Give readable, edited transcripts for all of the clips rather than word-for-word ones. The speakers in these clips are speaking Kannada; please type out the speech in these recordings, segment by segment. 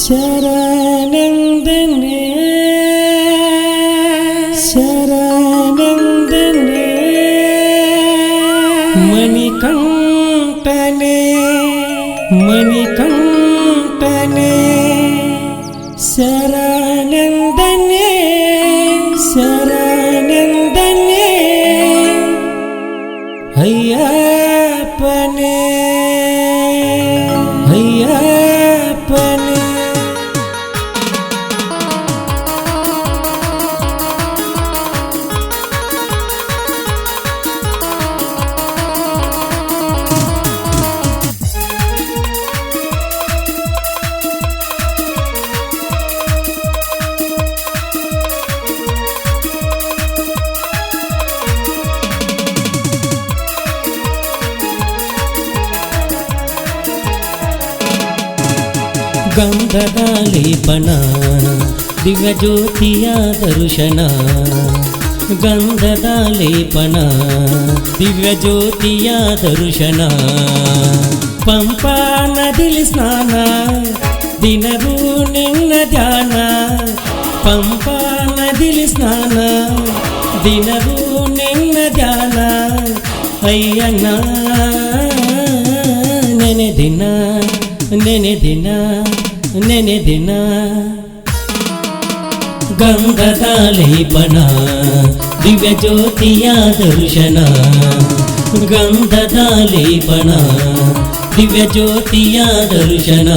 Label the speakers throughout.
Speaker 1: ಶರಣೆಂದನೆ ಶರಣೆಂದನೆ ಮಣಿಕಂಠನೆ ಮಣಿಕಂಠನೆ ಶರಣೆಂದನೆ ಶರಣೆಂದನೆ ಅಯ್ಯಪ್ಪನೇ ಅಯ್ಯಪ್ಪನೇ ಗಂಧದ ಲೇಪನ ದಿವ್ಯ ಜ್ಯೋತಿಯ ದರ್ಶನ ಗಂಧದ ಲೇಪನ ದಿವ್ಯ ಜ್ಯೋತಿಯ ದರ್ಶನ ಪಂಪಾ ನದಿಲಿ ಸ್ನಾನ ದಿನವೂ ನಿನ್ನ ಧ್ಯಾನ ಪಂಪಾ ನದಿಲಿ ಸ್ನಾನ ದಿನವೂ ನಿನ್ನ ಧ್ಯಾನ ಅಯ್ಯನ ನೆನೆ ದಿನ ನೆನೆ ದಿನ ನೆನೆ ದಿನ ಗಂಧದ ಲೇಪನ ದಿವ್ಯ ಜ್ಯೋತಿಯ ದರ್ಶನ ಗಂಧದ ಲೇಪನ ದಿವ್ಯ ಜ್ಯೋತಿಯ ದರ್ಶನ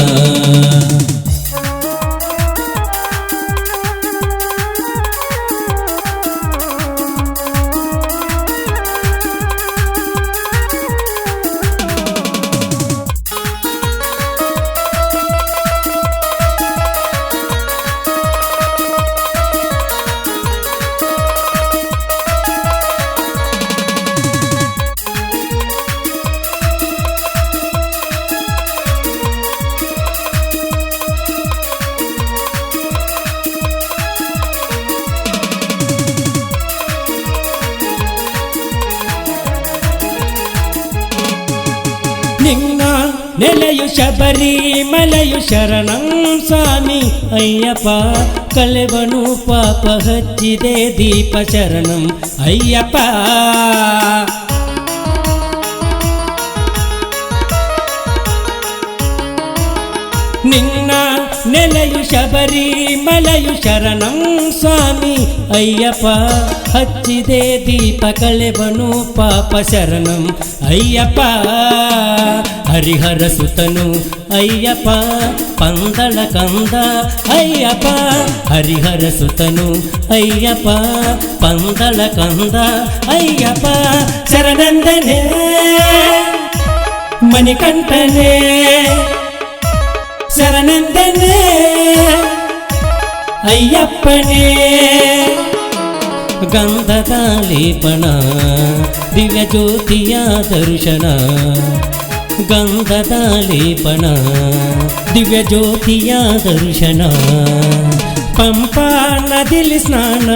Speaker 1: ನಿನ್ನ ನೆಲೆಯು ಶಬರಿಮಲೆಯು ಶರಣಂ ಸ್ವಾಮಿ ಅಯ್ಯಪ್ಪ ಕಳೆವನು ಪಾಪ ಹಚ್ಚಿದೆ ದೀಪ ಶರಣಂ ಅಯ್ಯಪ್ಪ ನಿನ್ನ ನೆಲೆಯು ಶಬರಿಮಲೆಯು ಶರಣಂ ಸ್ವಾಮಿ ಅಯ್ಯಪ್ಪ ಹಚ್ಚಿದೆ ದೀಪ ಕಳೆವನು ಪಾಪ ಶರಣಂ ಅಯ್ಯಪ್ಪ ಹರಿಹರ ಸುತನು ಅಯ್ಯಪ್ಪ ಪಂದಳ ಕಂದ ಅಯ್ಯಪ್ಪ ಹರಿಹರ ಸುತನು ಅಯ್ಯಪ್ಪ ಪಂದಳ ಕಂದ ಅಯ್ಯಪ್ಪ ಶರಣೆಂದನೆ ಮಣಿಕಂಠನೆ ಶರಣೆಂದನೆ ಅಯ್ಯಪ್ಪನೇ ಗಂಧದ ಲೇಪನ ದಿವ್ಯ ಜ್ಯೋತಿಯ ದರ್ಶನ ಗಂಧದ ಲೇಪನ ದಿವ್ಯ ಜ್ಯೋತಿಯ ದರ್ಶನ ಪಂಪಾ ನದಿಲಿ ಸ್ನಾನ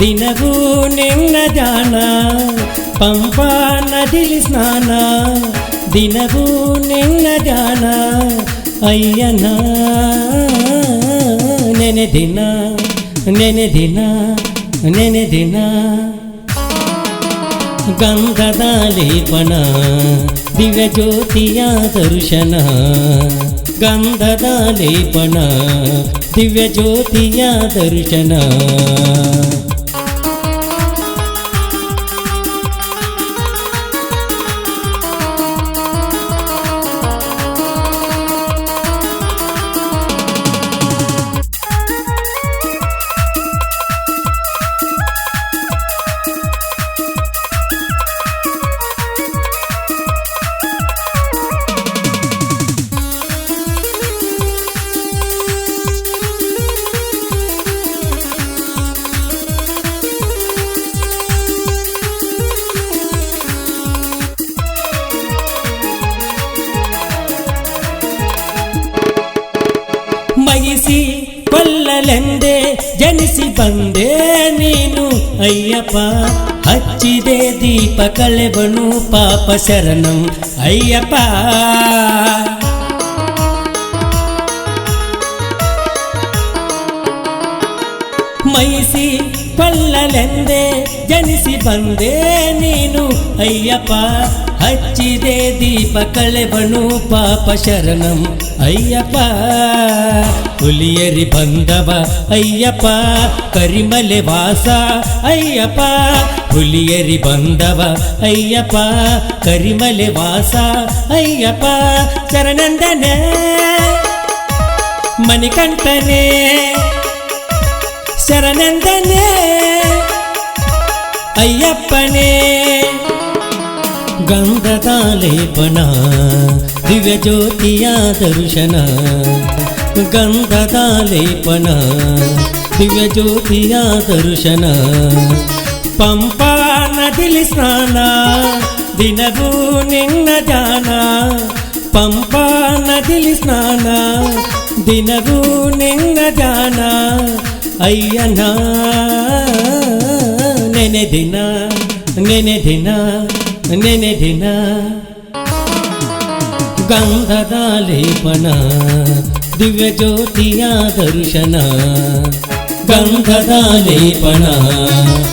Speaker 1: ದಿನವೂ ನಿನ್ನ ಧ್ಯಾನ ಪಂಪಾ ನದಿಲಿ ಸ್ನಾನ ದಿನವೂ ನಿನ್ನ ಧ್ಯಾನ ಅಯ್ಯನ ನೆನೆ ದಿನ ನೆನೆ ದಿನ ನೆನೆ ದಿನ ಗಂಧದ ಲೇಪನ ದಿವ್ಯ ಜ್ಯೋತಿಯ ದರ್ಶನ ಗಂಧದ ಲೇಪನ ದಿವ್ಯ ಜ್ಯೋತಿಯ ದರ್ಶನ ಮಗಿಸಿ ಕೊಲ್ಲಲೆಂದೇ ಜನಿಸಿ ಬಂದೆ ನೀನು ಅಯ್ಯಪ್ಪ ಹಚ್ಚಿದೆ ದೀಪ ಕಳೆವನು ಪಾಪ ಶರಣಂ ಅಯ್ಯಪ್ಪ ಮೈಸಿ ಪಲ್ಲಲೆಂದೇ ಜನಿಸಿ ಬಂದೆ ನೀನು ಅಯ್ಯಪ್ಪ ಹಚ್ಚಿದೆ ದೀಪ ಕಳೆವನು ಪಾಪ ಶರಣಂ ಅಯ್ಯಪ್ಪ ಹುಲಿಯರಿ ಬಂದವ ಅಯ್ಯಪ್ಪ ಕರಿಮಲೆ ವಾಸ ಅಯ್ಯಪ್ಪ ಹುಲಿಯರಿ ಬಂದವ ಅಯ್ಯಪ್ಪ ಕರಿಮಲೆ ವಾಸ ಅಯ್ಯಪ್ಪ ಶರಣಂದನೆ ಮಣಿಕಂಠನೆ ಶರಣಂದನೆ ಅಯ್ಯಪ್ಪನೇ ಗಂಧದ ಲೇಪನ ದಿವ್ಯ ಜ್ಯೋತಿಯ ದರ್ಶನ ಗಂಧದ ಲೇಪನ ದಿವ್ಯ ಜ್ಯೋತಿಯ ದರ್ಶನ ಪಂಪಾ ನದಿಲಿ ಸ್ನಾನ ದಿನವೂ ನಿನ್ನ ಧ್ಯಾನ ಪಂಪಾ ನದಿಲಿ ಸ್ನಾನ ದಿನವೂ ನಿನ್ನ ಧ್ಯಾನ ಅಯ್ಯನ ನೆನೆ ದಿನ ನೆನೆ ದಿನ ನೆನೆ ದಿನ ಗಂಧದ ಲೇಪನ ದಿವ್ಯ ಜ್ಯೋತಿಯ ದರ್ಶನ ಗಂಧದ ಲೇಪನ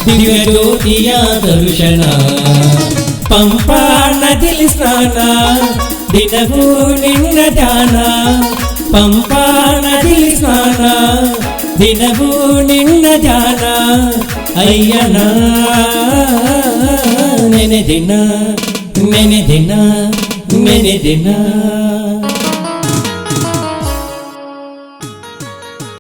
Speaker 1: ದಿವ್ಯ ಜ್ಯೋತಿಯ ದರ್ಶನ ಪಂಪಾ ನದಿಲಿ ಸ್ನಾನ ದಿನವೂ ನಿನ್ನ ಧ್ಯಾನ ಪಂಪಾ ನದಿಲಿ ಸ್ನಾನ ದಿನವೂ ನಿನ್ನ ಧ್ಯಾನ ಅಯ್ಯನ ನೆನೆ ದಿನ ನೆನೆ ದಿನ ನೆನೆ ದಿನ